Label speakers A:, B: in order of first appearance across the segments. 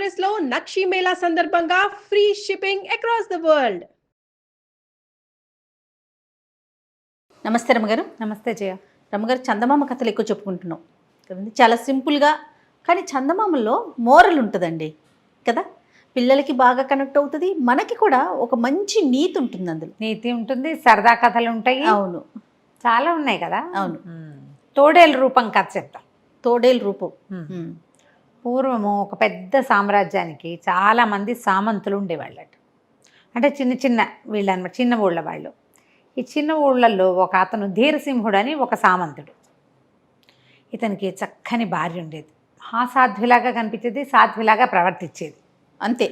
A: Address లో నక్షి మేళా సందర్భంగా free shipping across the world.
B: నమస్తే రమ్మగారు.
C: నమస్తే జయ.
B: రమ్మగారు, చందమామ కథలు ఎక్కువ చెప్పుకుంటున్నాం కదండి. చాలా సింపుల్గా, కానీ చందమామలో మోరల్ ఉంటుందండి కదా. పిల్లలకి బాగా కనెక్ట్ అవుతుంది, మనకి కూడా ఒక మంచి నీతి ఉంటుంది అందులో.
C: నీతి ఉంటుంది, సరదా కథలు ఉంటాయి.
B: అవును,
C: చాలా ఉన్నాయి కదా.
B: అవును.
C: తోడేలు రూపం కథ చెప్తాం.
B: తోడేలు రూపం.
C: పూర్వము ఒక పెద్ద సామ్రాజ్యానికి చాలామంది సామంతులు ఉండేవాళ్ళట. అంటే చిన్న చిన్న వీళ్ళు అనమాట, చిన్న ఊళ్ళ వాళ్ళు. ఈ చిన్న ఊళ్ళల్లో ఒక అతను ధీరసింహుడు అని ఒక సామంతుడు. ఇతనికి చక్కని భార్య ఉండేది. సాధ్విలాగా కనిపించేది, సాధ్విలాగా ప్రవర్తించేది
B: అంతే.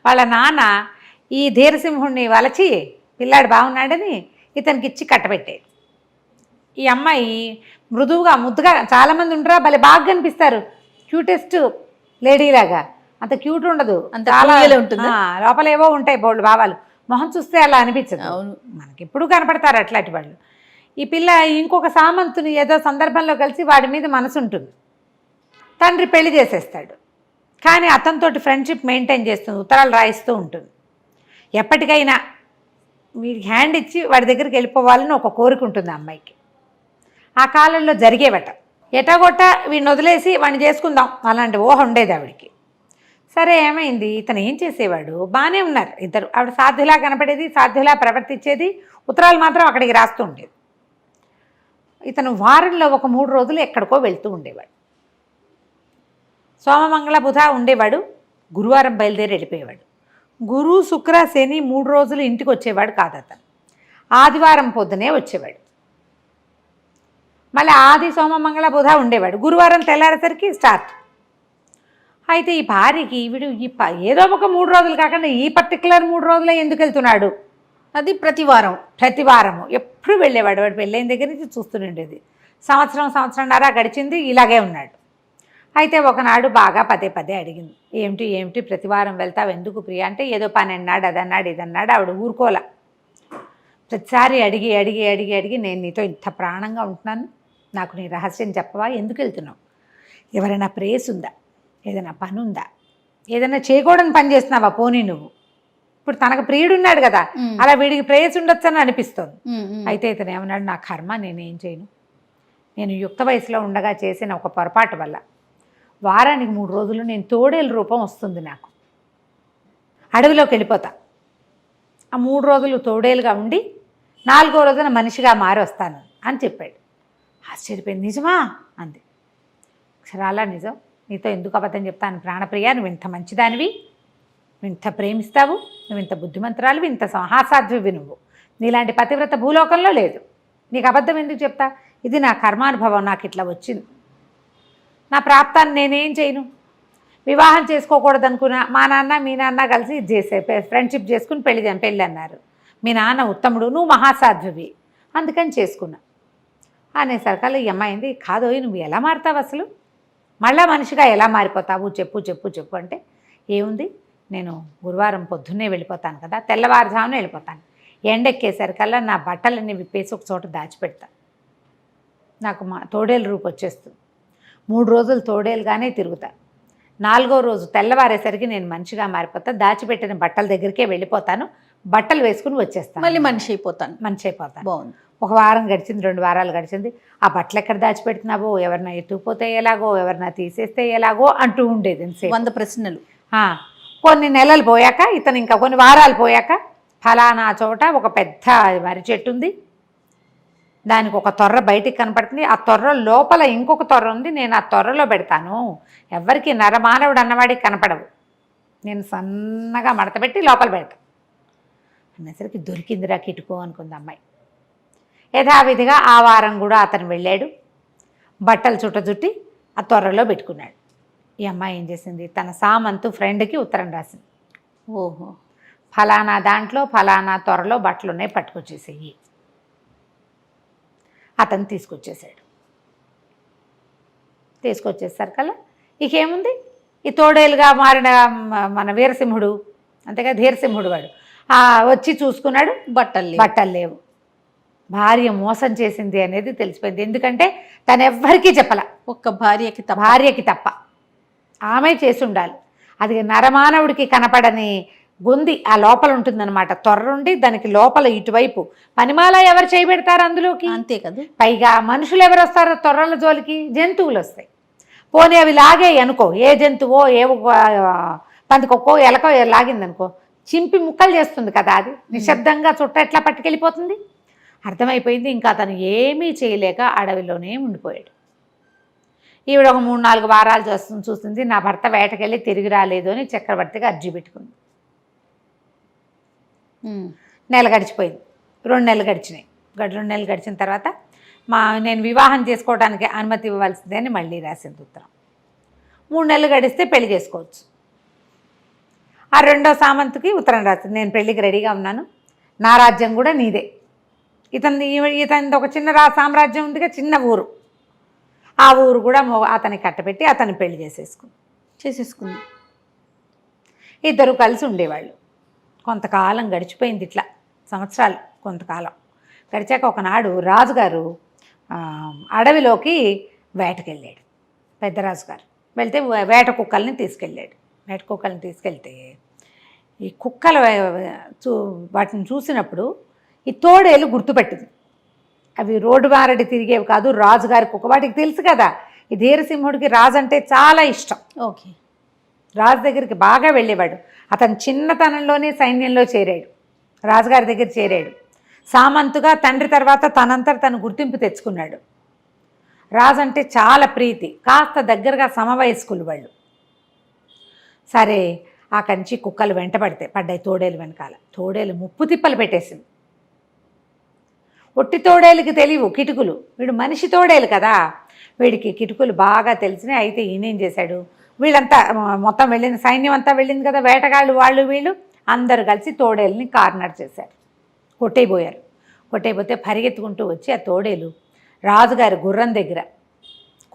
C: వాళ్ళ నాన్న ఈ ధీరసింహుడిని వలచి పిల్లాడు బాగున్నాడని ఇతనికి ఇచ్చి కట్టబెట్టేది. ఈ అమ్మాయి మృదువుగా ముద్దుగా, చాలామంది ఉంటారా భలే బాగా కనిపిస్తారు, క్యూటెస్ట్ లేడీలాగా. అంత క్యూట్ ఉండదు,
B: చాలా ఉంటుంది.
C: లోపల ఏవో ఉంటాయి బోల్డ్ భావాలు. మొహం చూస్తే అలా అనిపించదు.
B: అవును,
C: మనకి ఎప్పుడు కనపడతారు అట్లాంటి వాళ్ళు. ఈ పిల్ల ఇంకొక సామంతుని ఏదో సందర్భంలో కలిసి వాడి మీద మనసు ఉంటుంది. తండ్రి పెళ్లి చేసేస్తాడు, కానీ అతనితోటి ఫ్రెండ్షిప్ మెయింటైన్ చేస్తుంది, ఉత్తరాలు రాయిస్తూ ఉంటుంది. ఎప్పటికైనా వీడికి హ్యాండ్ ఇచ్చి వాడి దగ్గరికి వెళ్ళిపోవాలని ఒక కోరిక ఉంటుంది ఆ అమ్మాయికి. ఆ కాలంలో జరిగేవట. ఎటాగొట్ట వీడిని వదిలేసి వాడిని చేసుకుందాం అలాంటి ఊహ ఉండేది ఆవిడికి. సరే, ఏమైంది, ఇతను ఏం చేసేవాడు, బాగానే ఉన్నారు ఇద్దరు. ఆవిడ సాధ్యులా కనపడేది, సాధ్యులా ప్రవర్తించేది, ఉత్తరాలు మాత్రం అక్కడికి రాస్తూ ఉండేది. ఇతను వారంలో ఒక 3 రోజులు ఎక్కడికో వెళ్తూ ఉండేవాడు. సోమమంగళ బుధ ఉండేవాడు, గురువారం బయలుదేరి వెళ్ళిపోయేవాడు. గురు శుక్ర శని 3 రోజులు ఇంటికి వచ్చేవాడు కాదు అతను. ఆదివారం పొద్దునే వచ్చేవాడు. మళ్ళీ ఆది సోమమంగళ బుధ ఉండేవాడు. గురువారం తెల్లారేసరికి స్టార్ట్. అయితే ఈ భార్యకి వీడు ఏదో ఒక 3 రోజులు కాకుండా ఈ పర్టికులర్ 3 రోజులే ఎందుకు వెళ్తున్నాడు,
B: అది ప్రతి వారము
C: ఎప్పుడు వెళ్ళేవాడు. వాడు పెళ్ళైన దగ్గర నుంచి చూస్తుండేది. సంవత్సరంన్నర గడిచింది, ఇలాగే ఉన్నాడు. అయితే ఒకనాడు బాగా పదే పదే అడిగింది, ఏమిటి ప్రతి వారం వెళ్తావు ఎందుకు ప్రియ అంటే, ఏదో పని అన్నాడు, అదన్నాడు ఇదన్నాడు. ఆవిడ ఊరుకోలే. ప్రతిసారి అడిగి నేను నీతో ఇంత ప్రాణంగా ఉంటున్నాను, నాకు నీ రహస్యం చెప్పవా, ఎందుకు వెళ్తున్నావు, ఎవరైనా ప్రేస్ ఉందా, ఏదైనా పని ఉందా, ఏదైనా చేయకూడని పని చేస్తున్నావా పోనీ నువ్వు. ఇప్పుడు తనకు ప్రియుడున్నాడు కదా, అలా వీడికి ప్రేయస్ ఉండొచ్చని అనిపిస్తుంది. అయితే ఇతను ఏమన్నాడు, నా కర్మ, నేనేం చేయను, నేను యుక్త వయసులో ఉండగా చేసిన ఒక పొరపాటు వల్ల వారానికి 3 రోజులు నేను తోడేలు రూపం వస్తుంది నాకు, అడవిలోకి వెళ్ళిపోతా. ఆ 3 రోజులు తోడేలుగా ఉండి 4వ రోజున మనిషిగా మారి వస్తాను అని చెప్పాడు. ఆశ్చర్యపోయింది. నిజమా అంది. అక్షరాలా నిజం, నీతో ఎందుకు అబద్ధం చెప్తాను ప్రాణప్రియ, నువ్వు ఇంత మంచిదానివి, నువ్వు ఇంత ప్రేమిస్తావు, నువ్వు ఇంత బుద్ధిమంతురాలు, ఇంత సాహసాధ్వివి, నువ్వు నీలాంటి పతివ్రత భూలోకంలో లేదు, నీకు అబద్ధం ఎందుకు చెప్తా, ఇది నా కర్మానుభవం, నాకు ఇట్లా వచ్చింది, నా ప్రాప్తాన్ని నేనేం చేయను, వివాహం చేసుకోకూడదు అనుకున్నా మా నాన్న మీ నాన్న కలిసి ఇది చేసే ఫ్రెండ్షిప్ చేసుకుని పెళ్ళి అన్నారు. మీ నాన్న ఉత్తముడు, నువ్వు మహాసాధ్వివి, అందుకని చేసుకున్నా అనేసరికల్లా ఈ అమ్మాయింది, కాదోయ్ నువ్వు ఎలా మారుతావు అసలు, మళ్ళా మనిషిగా ఎలా మారిపోతావు, చెప్పు అంటే, ఏముంది నేను గురువారం పొద్దున్నే వెళ్ళిపోతాను కదా, తెల్లవారుజామున వెళ్ళిపోతాను, ఎండెక్కేసరికల్లా నా బట్టలన్నీ విప్పేసి ఒక చోట దాచిపెడతా, నాకు తోడేలు రూపు వచ్చేస్తుంది, 3 రోజులు తోడేలుగానే తిరుగుతా, 4వ రోజు తెల్లవారేసరికి నేను మనిషిగా మారిపోతా, దాచిపెట్టిన బట్టల దగ్గరికే వెళ్ళిపోతాను, బట్టలు వేసుకుని వచ్చేస్తాను,
B: మళ్ళీ మనిషి అయిపోతాను. బాగుంది.
C: ఒక వారం గడిచింది, 2 వారాలు గడిచింది. ఆ బట్టలు ఎక్కడ దాచిపెడుతున్నావో, ఎవరినా ఎత్తుకుపోతే ఎలాగో, ఎవరినా తీసేస్తే ఎలాగో అంటూ ఉండేది.
B: 100 ప్రశ్నలు.
C: కొన్ని నెలలు పోయాక, ఇతను ఇంకా కొన్ని వారాలు పోయాక, ఫలానా చోట ఒక పెద్ద మర్రి చెట్టు ఉంది, దానికి ఒక తొర్ర బయటికి కనపడుతుంది, ఆ తొర్ర లోపల ఇంకొక తొర్ర ఉంది, నేను ఆ తొర్రలో పెడతాను, ఎవరికి నరమానవుడు అన్నవాడికి కనపడవు, నేను సన్నగా మడతపెట్టి లోపల పెడతాను అనేసరికి దొరికిందిరా కిటుకో అనుకుంది అమ్మాయి. యథావిధిగా ఆ వారం కూడా అతను వెళ్ళాడు, బట్టలు చుట్టి ఆ తొర్రలో పెట్టుకున్నాడు. ఈ అమ్మాయి ఏం చేసింది, తన సామంతు ఫ్రెండ్కి ఉత్తరం రాసింది, ఓహో ఫలానా దాంట్లో ఫలానా తొర్రలో బట్టలు ఉన్నాయి, పట్టుకొచ్చేసేయి. అతను తీసుకొచ్చేసరికల్లా ఇకేముంది, ఈ తోడేలుగా మారిన మన వీరసింహుడు అంతేగా ధీరసింహుడు వాడు వచ్చి చూసుకున్నాడు, బట్టలు లేవు. భార్య మోసం చేసింది అనేది తెలిసిపోయింది. ఎందుకంటే తను ఎవ్వరికీ చెప్పల,
B: ఒక్క భార్యకి తప్ప.
C: ఆమె చేసి ఉండాలి. అది నరమానవుడికి కనపడని గొంది ఆ లోపల ఉంటుందన్నమాట. తొర్రుండి దానికి లోపల ఇటువైపు పనిమాల ఎవరు చేయబెడతారు అందులోకి?
B: అంతే కదా.
C: పైగా మనుషులు ఎవరు వస్తారో తొర్రల జోలికి? జంతువులు వస్తాయి. పోనీ అవి లాగే అనుకో, ఏ జంతువో ఏ పందికొక్కో ఎలకో లాగిందనుకో, చింపి ముక్కలు చేస్తుంది కదా. అది నిశ్శబ్దంగా చుట్ట ఎట్లా పట్టుకెళ్ళిపోతుంది? అర్థమైపోయింది. ఇంకా అతను ఏమీ చేయలేక అడవిలోనే ఉండిపోయాడు. ఈవిడ ఒక 3-4 వారాలు చూస్తుంది. నా భర్త వేటకెళ్ళి తిరిగి రాలేదు అని చక్రవర్తికి అర్జీ పెట్టుకుంది. నెల గడిచిపోయింది. 2 నెలలు గడిచినాయి. 2 నెలలు గడిచిన తర్వాత నేను వివాహం చేసుకోవడానికి అనుమతి ఇవ్వవలసిందే అని మళ్ళీ రాసింది ఉత్తరం. 3 నెలలు గడిస్తే పెళ్లి చేసుకోవచ్చు. ఆ 2వ సామంతుకి ఉత్తరం రాసింది, నేను పెళ్ళికి రెడీగా ఉన్నాను, నా రాజ్యం కూడా నీదే. ఇతని ఒక చిన్న సామ్రాజ్యం ఉందిగా, చిన్న ఊరు. ఆ ఊరు కూడా అతనికి కట్టబెట్టి అతన్ని పెళ్లి చేసేసుకుంది. ఇద్దరు కలిసి ఉండేవాళ్ళు. కొంతకాలం గడిచిపోయింది. ఇట్లా సంవత్సరాలు కొంతకాలం గడిచాక ఒకనాడు రాజుగారు అడవిలోకి వేటకెళ్ళాడు. పెద్దరాజుగారు వెళ్తే వేట కుక్కల్ని తీసుకెళ్ళాడు. వేట కుక్కల్ని తీసుకెళ్తే ఈ కుక్కలు వాటిని చూసినప్పుడు ఈ తోడేలు గుర్తుపెట్టింది. అవి రోడ్డు మారడి తిరిగేవి కాదు, రాజుగారి కుక్క. వాటికి తెలుసు కదా, ఈ ధీరసింహుడికి రాజు అంటే చాలా ఇష్టం.
B: ఓకే.
C: రాజు దగ్గరికి బాగా వెళ్ళేవాడు. అతను చిన్నతనంలోనే సైన్యంలో చేరాడు, రాజుగారి దగ్గర చేరాడు. సామంతుగా తండ్రి తర్వాత తనంతట తను గుర్తింపు తెచ్చుకున్నాడు. రాజు అంటే చాలా ప్రీతి. కాస్త దగ్గరగా సమవయస్కులు వాళ్ళు. సరే, ఆ కంచి కుక్కలు పడ్డాయి తోడేలు వెనకాల. తోడేలు ముప్పు తిప్పలు పెట్టేసింది. ఒట్టి తోడేలుకి తెలియవు కిటుకులు, వీడు మనిషి తోడేలు కదా, వీడికి కిటుకులు బాగా తెలిసినాయి. అయితే ఈయనేం చేశాడు, వీళ్ళంతా మొత్తం వెళ్ళింది, సైన్యం అంతా వెళ్ళింది కదా, వేటగాళ్ళు వాళ్ళు వీళ్ళు అందరూ కలిసి తోడేలుని కార్నర్ చేశారు, కొట్టేయబోయారు. కొట్టేయబోతే పరిగెత్తుకుంటూ వచ్చి ఆ తోడేలు రాజుగారి గుర్రం దగ్గర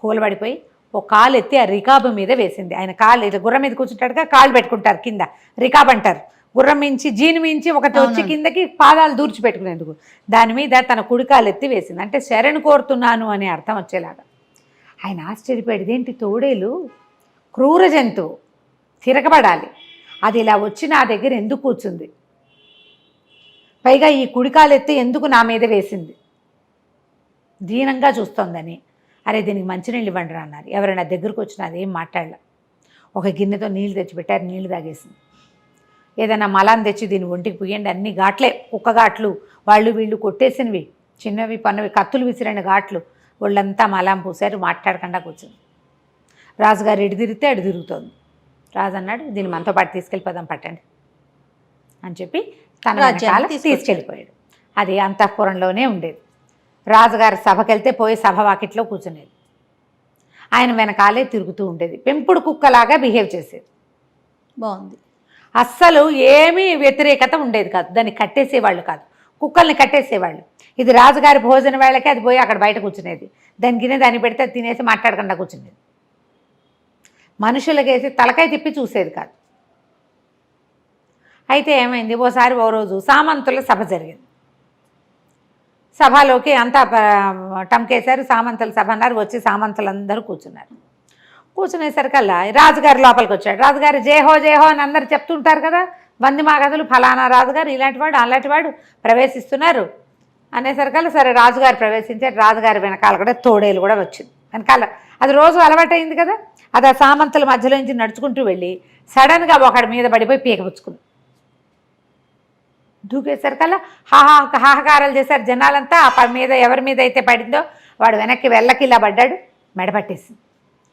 C: కూలబడిపోయి ఒక కాలు ఎత్తి ఆ రికాబు మీద వేసింది. ఆయన కాలు ఇట్లా గుర్రం మీద కూర్చుంటాడుగా, కాళ్ళు పెట్టుకుంటారు కింద, రికాబ్ అంటారు. గుర్రం మించి జీను మించి ఒకటి వచ్చి కిందకి పాదాలు దూర్చి పెట్టుకునేందుకు దాని మీద తన కుడికాలు ఎత్తి వేసింది. అంటే శరణు కోరుతున్నాను అనే అర్థం వచ్చేలాగా. ఆయన ఆశ్చర్యపోయాడు, ఇదేంటి తోడేలు క్రూర జంతువు, తిరగబడాలి, అది ఇలా వచ్చి నా దగ్గర ఎందుకు కూర్చుంది, పైగా ఈ కుడికాలు ఎత్తి ఎందుకు నా మీద వేసింది, దీనంగా చూస్తోందని. అరే దీనికి మంచినీళ్ళు ఇవ్వండి రా అన్నారు. ఎవరైనా దగ్గరకు వచ్చినా అదేం మాట్లాడలే. ఒక గిన్నెతో నీళ్ళు తెచ్చిపెట్టారు, నీళ్లు తాగేసింది. ఏదైనా మలాన్ని తెచ్చి దీన్ని ఒంటికి పుయ్యండి, అన్ని ఘాట్లే, కుక్క ఘాట్లు, వాళ్ళు వీళ్ళు కొట్టేసినవి, చిన్నవి పన్నవి, కత్తులు విసిరిన ఘాట్లు, వాళ్ళంతా మలాం పూసారు, మాట్లాడకుండా కూర్చుంది. రాజుగారు ఎడు తిరిగితే అడు తిరుగుతోంది. రాజు అన్నాడు, దీన్ని మనతో పాటు తీసుకెళ్ళిపోదాం పట్టండి అని చెప్పి తన రాజ్యాన్ని తీసుకెళ్ళిపోయాడు. అది అంతఃపురంలోనే ఉండేది. రాజుగారి సభకి వెళ్తే పోయి సభ వాకిట్లో కూర్చునేది. ఆయన వెనకాలే తిరుగుతూ ఉండేది. పెంపుడు కుక్కలాగా బిహేవ్ చేసేది.
B: బాగుంది.
C: అస్సలు ఏమీ వ్యతిరేకత ఉండేది కాదు. దాన్ని కట్టేసేవాళ్ళు కాదు, కుక్కల్ని కట్టేసేవాళ్ళు. ఇది రాజుగారి భోజన వేళకి అది పోయి అక్కడ బయట కూర్చునేది. దాని గిన్నె దాన్ని పెడితే తినేసి మాట్లాడకుండా కూర్చునేది. మనుషులకేసి తలకాయ తిప్పి చూసేది కాదు. అయితే ఏమైంది, ఓ రోజు సామంతుల సభ జరిగింది. సభలోకి అంతా టంకేశారు. సామంతుల సభ అన్నారు. వచ్చి సామంతులందరూ కూర్చున్నారు. కూర్చునేసరికల్లా రాజుగారి లోపలికి వచ్చాడు. రాజుగారు జేహో జేహో అని అందరు చెప్తుంటారు కదా, వంది మాగదులు, ఫలానా రాజుగారు ఇలాంటి వాడు అలాంటి వాడు ప్రవేశిస్తున్నారు అనేసరికల్లా సరే రాజుగారు ప్రవేశించారు. రాజుగారి వెనకాల కూడా తోడేలు కూడా వచ్చింది వెనకాల. అది రోజు అలవాటైంది కదా. అది ఆ సామంతుల మధ్యలో నుంచి నడుచుకుంటూ వెళ్ళి సడన్గా ఒకడి మీద పడిపోయి పీకపుచ్చుకుంది. దూకేసరికల్లా హాహాకారాలు చేశారు జనాలంతా. ఆ మీద ఎవరి మీద అయితే పడిందో వాడు వెనక్కి వెళ్ళకిలా పడ్డాడు, మెడ పట్టేసింది.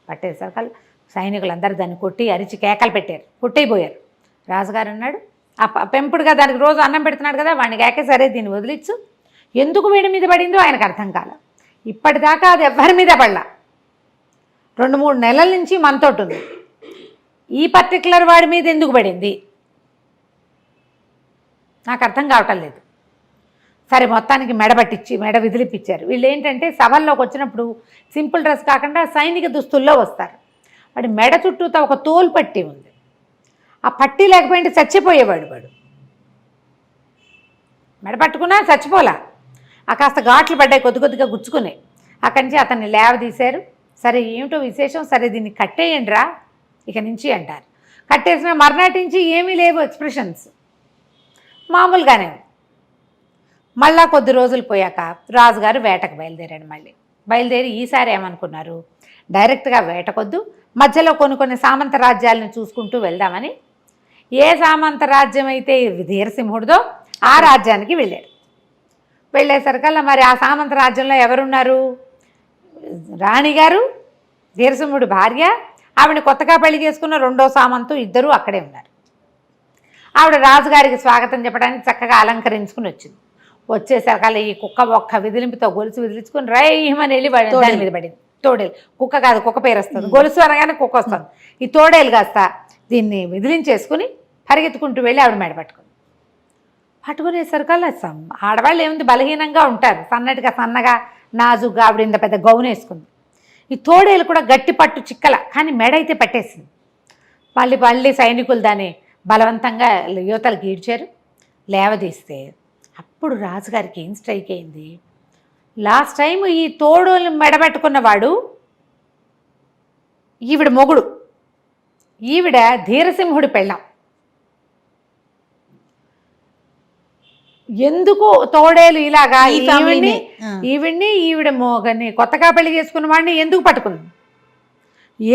C: పట్టేసరికల్లా సైనికులందరూ దాన్ని కొట్టి అరిచి కేకలు పెట్టారు, కొట్టేయిపోయారు. రాజుగారు అన్నాడు, ఆ పెంపుడుగా దానికి రోజు అన్నం పెడుతున్నాడు కదా, వాడిని కేకే సరే దీన్ని వదిలిచ్చు. ఎందుకు వీడి మీద పడిందో ఆయనకు అర్థం కాల. ఇప్పటిదాకా అది ఎవరి మీద పడలా. 2-3 నెలల నుంచి మనతోటి ఉంది. ఈ పర్టికులర్ వాడి మీద ఎందుకు పడింది నాకు అర్థం కావటం లేదు. సరే మొత్తానికి మెడ విదిలిపించారు. వీళ్ళు ఏంటంటే సభల్లోకి వచ్చినప్పుడు సింపుల్ డ్రెస్ కాకుండా సైనిక దుస్తుల్లో వస్తారు. వాడి మెడ చుట్టూతో ఒక తోలు పట్టి ఉంది. ఆ పట్టి లేకపోయింటే చచ్చిపోయేవాడు. వాడు మెడ పట్టుకున్నా చచ్చిపోలా. ఆ కాస్త ఘాట్లు పడ్డాయి, కొద్దిగా గుచ్చుకున్నాయి. అక్కడి నుంచి అతన్ని లేవదీశారు. సరే ఏమిటో విశేషం, సరే దీన్ని కట్టేయండి రా ఇక నుంచి అంటారు. కట్టేసిన మర్నాటి నుంచి ఏమీ లేవు ఎక్స్ప్రెషన్స్, మామూలుగానే. మళ్ళా కొద్ది రోజులు పోయాక రాజుగారు వేటకు బయలుదేరాడు. బయలుదేరి ఈసారి ఏమనుకున్నారు, డైరెక్ట్గా వేటకొద్దు, మధ్యలో కొన్ని సామంత రాజ్యాలను చూసుకుంటూ వెళ్దామని, ఏ సామంత రాజ్యం అయితే ధీరసింహుడిదో ఆ రాజ్యానికి వెళ్ళాడు. వెళ్ళేసరికల్లా మరి ఆ సామంత రాజ్యంలో ఎవరున్నారు, రాణిగారు, ధీరసింహుడి భార్య, ఆవిడ కొత్తగా పెళ్లి చేసుకున్న రెండో సామంతు, ఇద్దరూ అక్కడే ఉన్నారు. ఆవిడ రాజుగారికి స్వాగతం చెప్పడానికి చక్కగా అలంకరించుకుని వచ్చింది. వచ్చేసరికల్లా ఈ కుక్క ఒక్క విదిలింపుతో గొలుసు విదిలించుకుని రైమని వెళ్ళి దాని మీద పడింది. తోడేలు, కుక్క కాదు, కుక్క పేరు వస్తుంది, గొలుసు అనగానే కుక్క వస్తుంది. ఈ తోడేలు కాస్త దీన్ని విదిలించేసుకుని పరిగెత్తుకుంటూ వెళ్ళి ఆవిడ మెడ పట్టుకునేసరికల్లా ఆడవాళ్ళు ఏముంది, బలహీనంగా ఉంటారు, సన్నగా నాజుగా. ఆవిడ ఇంత పెద్ద గౌను వేసుకుంది. ఈ తోడేలు కూడా గట్టి పట్టు చిక్కల, కానీ మెడ అయితే పట్టేసింది. మళ్ళీ సైనికులు దాన్ని బలవంతంగా యువతలకు ఈడ్చారు. లేవదీస్తే అప్పుడు రాజుగారికి ఏం స్ట్రైక్ అయింది, లాస్ట్ టైం ఈ తోడేలు మెడబెట్టుకున్నవాడు ఈవిడ మొగుడు, ఈవిడ ధీరసింహుడి పెళ్ళాం. ఎందుకు తోడేలు ఇలాగా ఈవిడ్ని ఈవిడ మోగని కొత్తగా పెళ్లి చేసుకున్న వాడిని ఎందుకు పట్టుకుంది,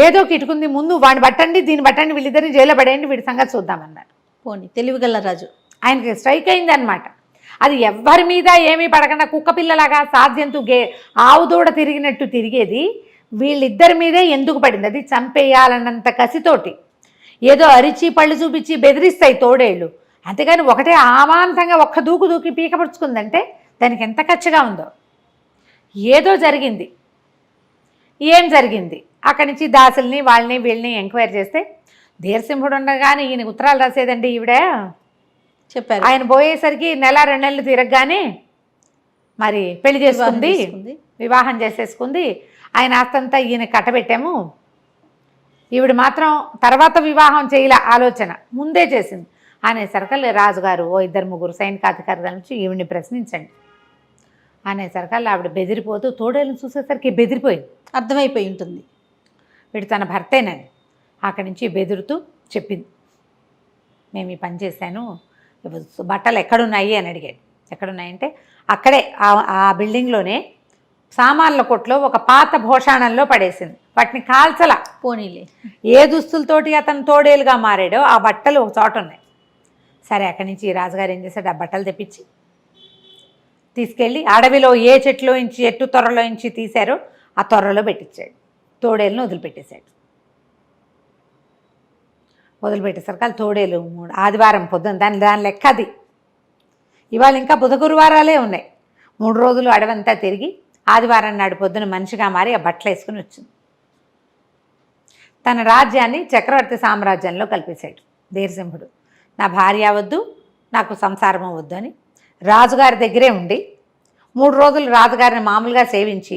C: ఏదో కిట్టుకుంది, ముందు వాడిని పట్టండి, దీన్ని పట్టండి, వీళ్ళిద్దరిని జైల్లో పడేయండి, వీడి సంగతి చూద్దామన్నారు.
B: పోనీ తెలివిగల రాజు.
C: ఆయనకి స్ట్రైక్ అయింది అనమాట. అది ఎవ్వరి మీద ఏమీ పడకుండా కుక్క పిల్లలాగా సాధ్యంతో ఆవు దూడ తిరిగినట్టు తిరిగేది వీళ్ళిద్దరి మీదే ఎందుకు పడింది, అది చంపేయాలన్నంత కసితోటి. ఏదో అరిచి పళ్ళు చూపించి బెదిరిస్తాయి తోడేళ్ళు, అంతేగాని ఒకటే ఆమాంతంగా ఒక్క దూకి పీకపరుచుకుందంటే దానికి ఎంత ఖర్చుగా ఉందో. ఏదో జరిగింది. ఏం జరిగింది, అక్కడి నుంచి దాసుల్ని వీళ్ళని ఎంక్వైరీ చేస్తే ధీరసింహుడు ఉండగానే ఈయన ఉత్తరాలు రాసేదండి ఈవిడ
B: చెప్పారు.
C: ఆయన పోయేసరికి 1-2 నెలలు తిరగగానే మరి పెళ్లి చేసుకుంది, వివాహం చేసేసుకుంది. ఆయన ఆస్తంతా ఈయన కట్టబెట్టాము, ఈవిడ మాత్రం తర్వాత వివాహం చేయలే, ఆలోచన ముందే చేసింది అనేసరికల్లా రాజుగారు 2-3 సైనికాధికారుల నుంచి ఈవిడిని ప్రశ్నించండి అనేసరికల్లా ఆవిడ బెదిరిపోతూ తోడేళ్ళని చూసేసరికి బెదిరిపోయింది,
B: అర్థమైపోయి ఉంటుంది
C: వీడు తన భర్తేనని. అక్కడి నుంచి బెదురుతూ చెప్పింది, మేము ఈ పని చేశాను, బట్టలు ఎక్కడున్నాయి అని అడిగాడు. ఎక్కడున్నాయంటే అక్కడే ఆ బిల్డింగ్లోనే సామాన్ల కొట్లో ఒక పాత భోషాణంలో పడేసింది, వాటిని కాల్చలా.
B: పోనీలే,
C: ఏ దుస్తులతోటి అతను తోడేలుగా మారాడో ఆ బట్టలు ఒక చోట ఉన్నాయి. సరే, అక్కడి నుంచి రాజుగారు ఏం చేశాడు, ఆ బట్టలు తెప్పించి తీసుకెళ్ళి అడవిలో ఏ చెట్టు తొర్రలో నుంచి తీశారో ఆ తొర్రలో పెట్టించాడు. తోడేలును వదిలిపెట్టేశాడు. వదిలిపెట్టేసరికి అది తోడేలు ఆదివారం పొద్దున దాని లెక్క అది. ఇవాళ ఇంకా బుధ గురువారాలే ఉన్నాయి. 3 రోజులు అడవంతా తిరిగి ఆదివారం నాడు పొద్దున మనిషిగా మారి ఆ బట్టలు వేసుకుని వచ్చింది. తన రాజ్యాన్ని చక్రవర్తి సామ్రాజ్యంలో కల్పేశాడు ధీరసింహుడు. నా భార్య వద్దు, నాకు సంసారము వద్దు అని రాజుగారి దగ్గరే ఉండి 3 రోజులు రాజుగారిని మామూలుగా సేవించి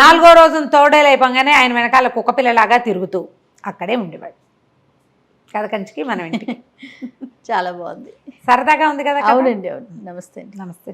C: 4వ రోజున తోడేలు అయిపోగానే ఆయన వెనకాల కుక్కపిల్లలాగా తిరుగుతూ అక్కడే ఉండేవాడు. కథ కంచికి మనం ఇంటికి.
B: చాలా బాగుంది,
C: సరదాగా ఉంది కదా.
B: అవునండి, అవును. నమస్తే.
C: నమస్తే.